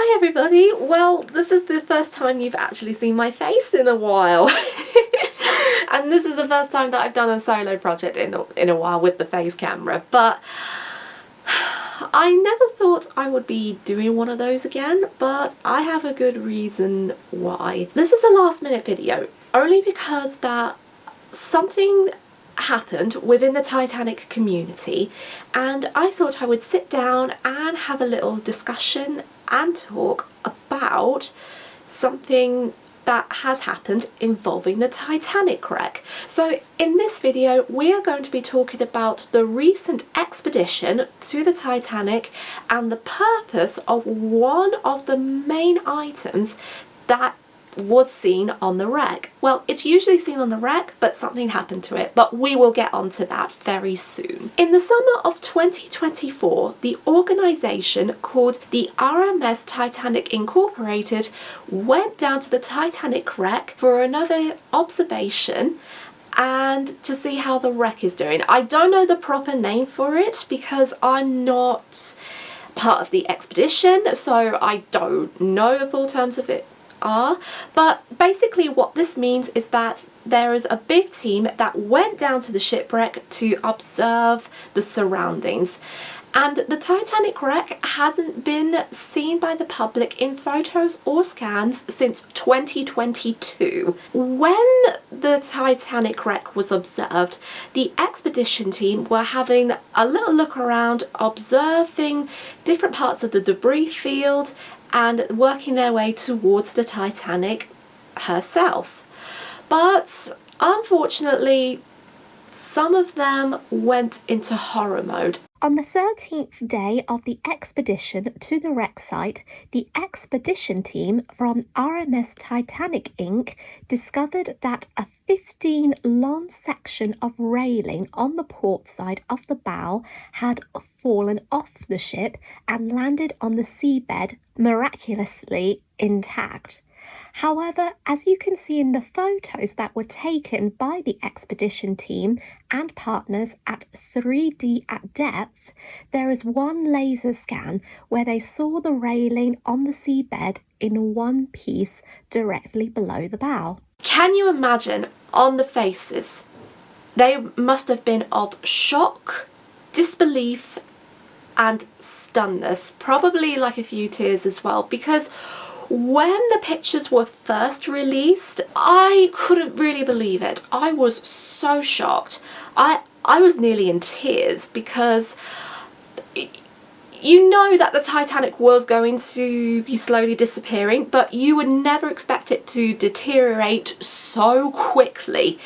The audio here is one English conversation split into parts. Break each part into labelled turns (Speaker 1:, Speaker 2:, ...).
Speaker 1: Hi everybody, well this is the first time you've actually seen my face in a while and this is the first time that I've done a solo project in a while with the face camera, but I never thought I would be doing one of those again, but I have a good reason why. This is a last minute video only because that something happened within the Titanic community and I thought I would sit down and have a little discussion and talk about something that has happened involving the Titanic wreck. So in this video we are going to be talking about the recent expedition to the Titanic and the purpose of one of the main items that was seen on the wreck. Well, it's usually seen on the wreck, but something happened to it, but we will get onto that very soon. In the summer of 2024, the organisation called the RMS Titanic Incorporated went down to the Titanic wreck for another observation and to see how the wreck is doing. I don't know the proper name for it because I'm not part of the expedition, so I don't know the full terms of it but basically what this means is that there is a big team that went down to the shipwreck to observe the surroundings, and the Titanic wreck hasn't been seen by the public in photos or scans since 2022. When the Titanic wreck was observed, the expedition team were having a little look around, observing different parts of the debris field and working their way towards the Titanic herself. But unfortunately, some of them went into horror mode.
Speaker 2: On the 13th day of the expedition to the wreck site, the expedition team from RMS Titanic Inc. discovered that a 15-long section of railing on the port side of the bow had fallen off the ship and landed on the seabed miraculously intact. However, as you can see in the photos that were taken by the expedition team and partners at 3D at depth, there is one laser scan where they saw the railing on the seabed in one piece directly below the bow.
Speaker 1: Can you imagine on the faces? They must have been of shock, disbelief and stunness, probably like a few tears as well, because when the pictures were first released, I couldn't really believe it. I was so shocked. I was nearly in tears because you know that the Titanic was going to be slowly disappearing, but you would never expect it to deteriorate so quickly.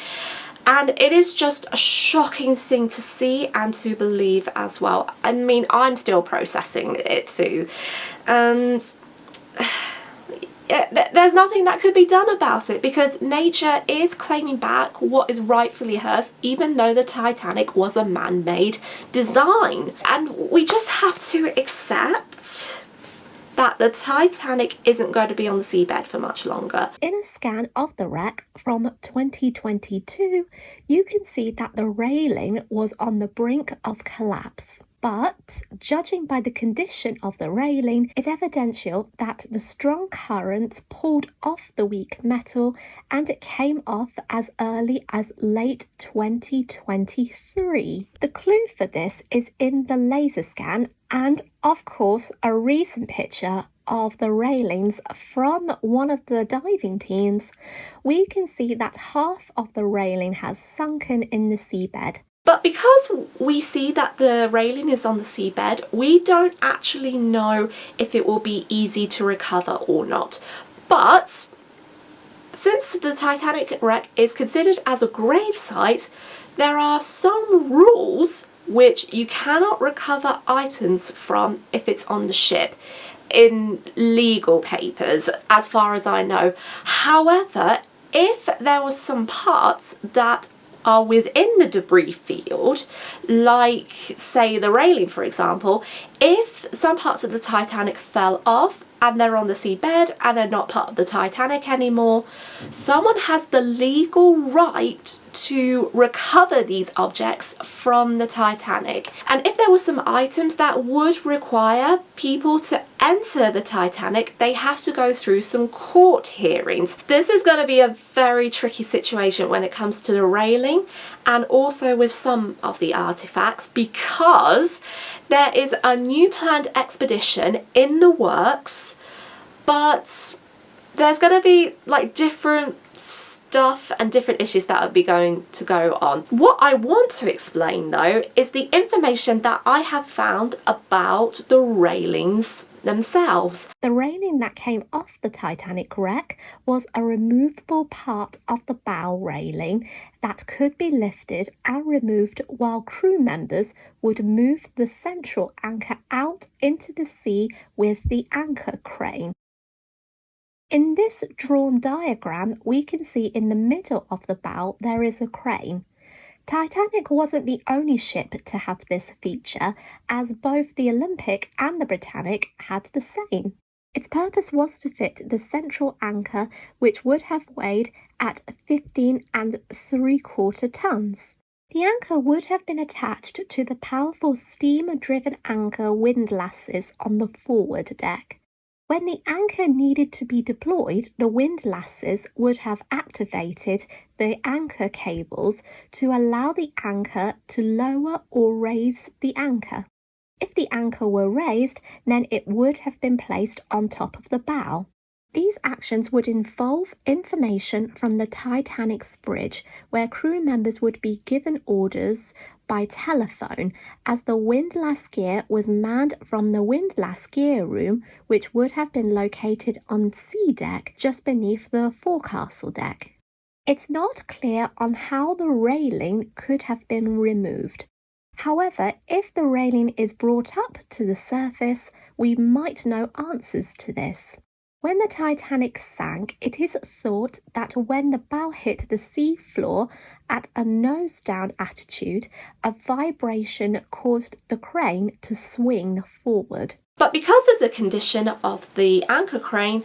Speaker 1: And it is just a shocking thing to see and to believe as well. I mean, I'm still processing it too. And there's nothing that could be done about it because nature is claiming back what is rightfully hers, even though the Titanic was a man-made design. And we just have to accept that the Titanic isn't going to be on the seabed for much longer.
Speaker 2: In a scan of the wreck from 2022, you can see that the railing was on the brink of collapse. But judging by the condition of the railing, it's evidential that the strong currents pulled off the weak metal and it came off as early as late 2023. The clue for this is in the laser scan and, of course, a recent picture of the railings from one of the diving teams. We can see that half of the railing has sunken in the seabed.
Speaker 1: But because we see that the railing is on the seabed, we don't actually know if it will be easy to recover or not. But since the Titanic wreck is considered as a grave site, there are some rules which you cannot recover items from if it's on the ship in legal papers, as far as I know. However, if there were some parts that are within the debris field, like say the railing for example, if some parts of the Titanic fell off and they're on the seabed and they're not part of the Titanic anymore, someone has the legal right to recover these objects from the Titanic. And if there were some items that would require people to enter the Titanic, they have to go through some court hearings. This is going to be a very tricky situation when it comes to the railing and also with some of the artifacts, because there is a new planned expedition in the works, but there's going to be like different stuff and different issues that are going to go on. What I want to explain though is the information that I have found about the railings themselves.
Speaker 2: The railing that came off the Titanic wreck was a removable part of the bow railing that could be lifted and removed while crew members would move the central anchor out into the sea with the anchor crane. In this drawn diagram, we can see in the middle of the bow there is a crane. Titanic wasn't the only ship to have this feature, as both the Olympic and the Britannic had the same. Its purpose was to fit the central anchor, which would have weighed at 15 3/4 tons. The anchor would have been attached to the powerful steam-driven anchor windlasses on the forward deck. When the anchor needed to be deployed, the windlasses would have activated the anchor cables to allow the anchor to lower or raise the anchor. If the anchor were raised, then it would have been placed on top of the bow. These actions would involve information from the Titanic's bridge, where crew members would be given orders by telephone, as the windlass gear was manned from the windlass gear room, which would have been located on C deck just beneath the forecastle deck. It's not clear on how the railing could have been removed. However, if the railing is brought up to the surface, we might know answers to this. When the Titanic sank, it is thought that when the bow hit the sea floor at a nose-down attitude, a vibration caused the crane to swing forward.
Speaker 1: But because of the condition of the anchor crane,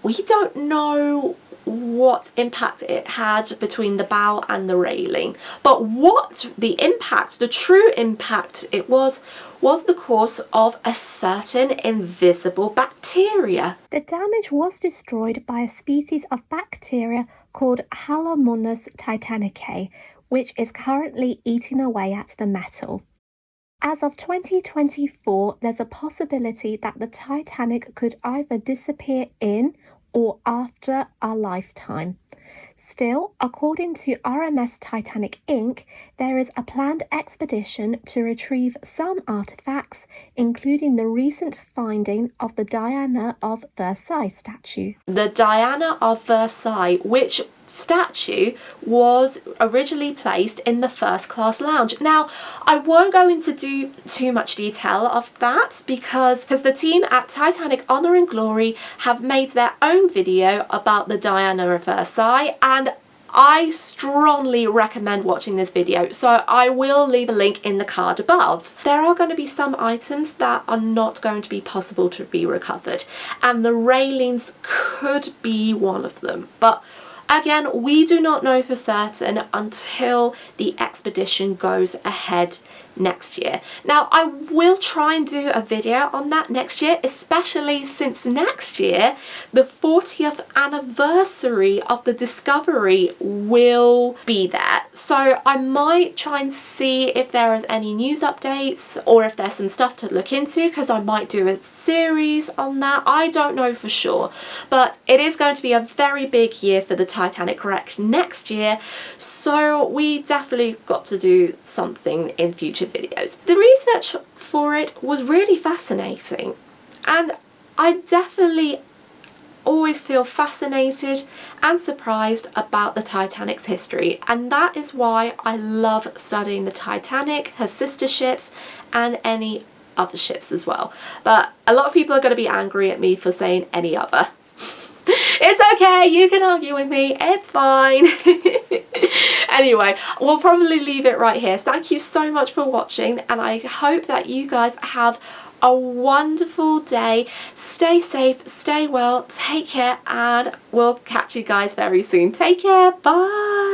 Speaker 1: we don't know what impact it had between the bow and the railing. But what the impact, the true impact it was the cause of a certain invisible bacteria.
Speaker 2: The damage was destroyed by a species of bacteria called Halomonas titanicae, which is currently eating away at the metal. As of 2024, there's a possibility that the Titanic could either disappear in or after our lifetime. Still, according to RMS Titanic Inc., there is a planned expedition to retrieve some artifacts, including the recent finding of the Diana of Versailles statue.
Speaker 1: The Diana of Versailles, which statue was originally placed in the first class lounge. Now, I won't go into too much detail of that because the team at Titanic Honor and Glory have made their own video about the Diana of Versailles, and I strongly recommend watching this video, so I will leave a link in the card above. There are going to be some items that are not going to be possible to be recovered, and the railings could be one of them. But again, we do not know for certain until the expedition goes ahead next year. Now, I will try and do a video on that next year, especially since next year, the 40th anniversary of the discovery will be there. So I might try and see if there is any news updates or if there's some stuff to look into, because I might do a series on that. I don't know for sure, but it is going to be a very big year for the Titanic wreck next year, so we definitely got to do something in future videos. The research for it was really fascinating, and I definitely always feel fascinated and surprised about the Titanic's history, and that is why I love studying the Titanic, her sister ships, and any other ships as well. But a lot of people are going to be angry at me for saying any other. It's okay, you can argue with me, it's fine. Anyway, we'll probably leave it right here. Thank you so much for watching, and I hope that you guys have a wonderful day. Stay safe, stay well, take care, and we'll catch you guys very soon. Take care, bye.